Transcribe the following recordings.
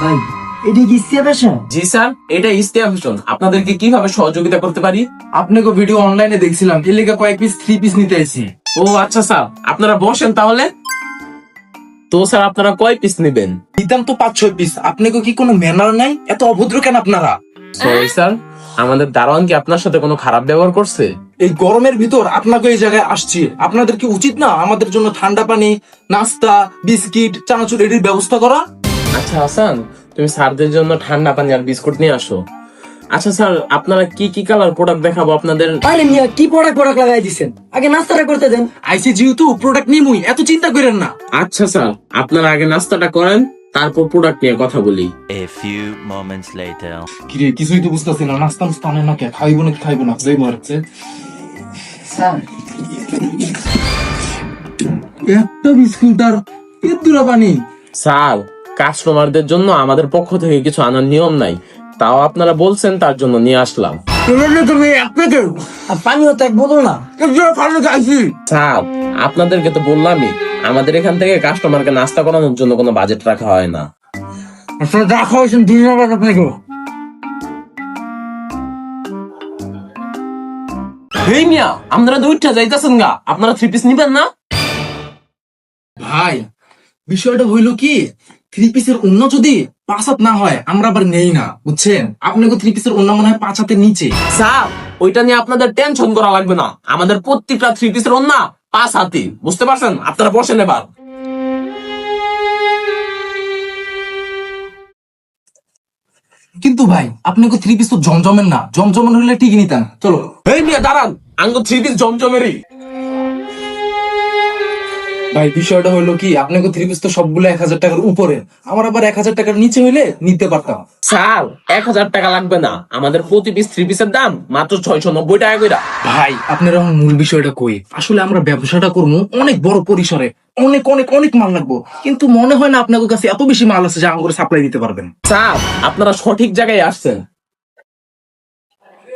ভাই এটা কি ইস্তিয়া পেশা? জি স্যার, এটা ইস্তিয়া হোসেন। আপনাদেরকে কিভাবে সহযোগিতা করতে পারি? আপনাকে ভিডিও অনলাইনে দেখছিলাম, এর লেগে কয়েক পিস 3 পিস নিতে আইছি। ও আচ্ছা স্যার, আপনারা বসেন তাহলে। তো স্যার আপনারা কয় পিস নেবেন? নিতাম তো 5-6 পিস। আপনাকে কি কোনো ম্যানার নাই? এত অভদ্র কেন আপনারা? সরি স্যার, আমাদের দারোয়ান কি আপনার সাথে কোনো খারাপ ব্যবহার করছে? এই গরমের ভিতর আপনাকে এই জায়গায় আসছি, আপনাদের কি উচিত না আমাদের জন্য ঠান্ডা পানি, নাস্তা, বিস্কিট, চানাচুর এটির ব্যবস্থা করা? আচ্ছা হাসান, তুমি স্যারদের জন্য ঠান্ডা পানি আর বিস্কুট নিয়ে আসো। আচ্ছা স্যার, আপনারা কি কি কালার প্রোডাক্ট দেখাবো আপনাদের? আরে মিয়া কি প্রোডাক্ট লাগাই দিছেন, আগে নাস্তাটা করতে দেন। আইসি যেহেতু প্রোডাক্ট নিমুই, এত চিন্তা করেন না। আচ্ছা স্যার, আপনারা আগে নাস্তাটা করেন, তারপর প্রোডাক্ট নিয়ে কথা বলি। A few moments later. কিরে কিছুই তো বুঝতেছি না, নাস্তা নাস্তা আনে না কে, খাইবো না খাইবো না যেই মারছে। স্যার একটা বিস্কুট আর এর দুরা পানি। স্যার, কাস্টমারদের জন্য আমাদের পক্ষ থেকে কিছু আনার নিয়ম নাই, তাও আপনারা বলছেন তার জন্য নিয়ে আসলাম। আর পানিও তো এক বোতল না। স্যার, আপনাদেরকে তো বললামই, আমাদের এখান থেকে কাস্টমারকে নাস্তা করানোর জন্য কোনো বাজেট রাখা হয় না। আসলে যা খাওয়াইছেন ধন্যবাদ আপনাকে। হেই মিয়া, আপনারা দুইটা যাইতাছেন গা, আপনারা 3 পিস নিবেন না? ভাই বিষয়টা হইলো কি, 3 পিসের অন্য যদি 5 হাত না হয় আমরা আবার নেই না, বুঝছেন? আপনাকে 3 পিসের অন্য মনে হয় 5 হাতের নিচে। স্যার, ওইটা নিয়ে আপনাদের টেনশন করা লাগবে না, আমাদের প্রত্যেকটা 3 পিসের অন্য 5 হাতি, বুঝতে পারছেন? আপনারা বসেন এবার। কিন্তু ভাই আপনাকে 3 পিস তো জমজমের না, জমজমের হলে ঠিকই নিতাম। চলো। হেই মিয়া দাঁড়ান, আঙ্গো 3 পিস জমজমেরই। ভাই বিষয়টা হলো কি, আপনাকে 3 পিস তো সবগুলো 1000 টাকার উপরে, আমার আবার 1000 টাকার নিচে হইলে নিতে পারতাম। স্যার, 1000 টাকা লাগবে না, আমাদের প্রতি পিস 3 পিসের দাম মাত্র 690 টাকা কইরা। ভাই আপনার এখন মূল বিষয়টা কই, আসলে আমরা ব্যবসাটা করবো অনেক বড় পরিসরে, অনেক অনেক অনেক মাল লাগবো, কিন্তু মনে হয় না আপনার কাছে এত বেশি মাল আছে যে আমাকে সাপ্লাই দিতে পারবেন। স্যার, আপনারা সঠিক জায়গায় আসছেন।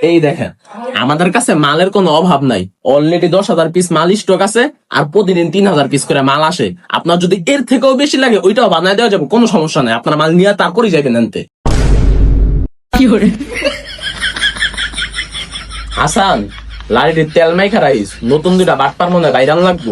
এই দেখেন, আমাদের কাছে মালের কোনো অভাব নাই, অলরেডি 10,000 পিস মাল স্টক আছে, আর প্রতিদিন 3000 পিস করে মাল আসে। আপনার যদি এর থেকেও বেশি লাগে ওইটাও বানায় দেওয়া যাবে, কোনো সমস্যা নাই, আপনার মাল নিয়ে তারপরই যাবেন আনতে। হাসান, লাড়িটির তেল মাইখা রাইস, নতুন 2টা বাটপার মনে বাইরান লাগবো।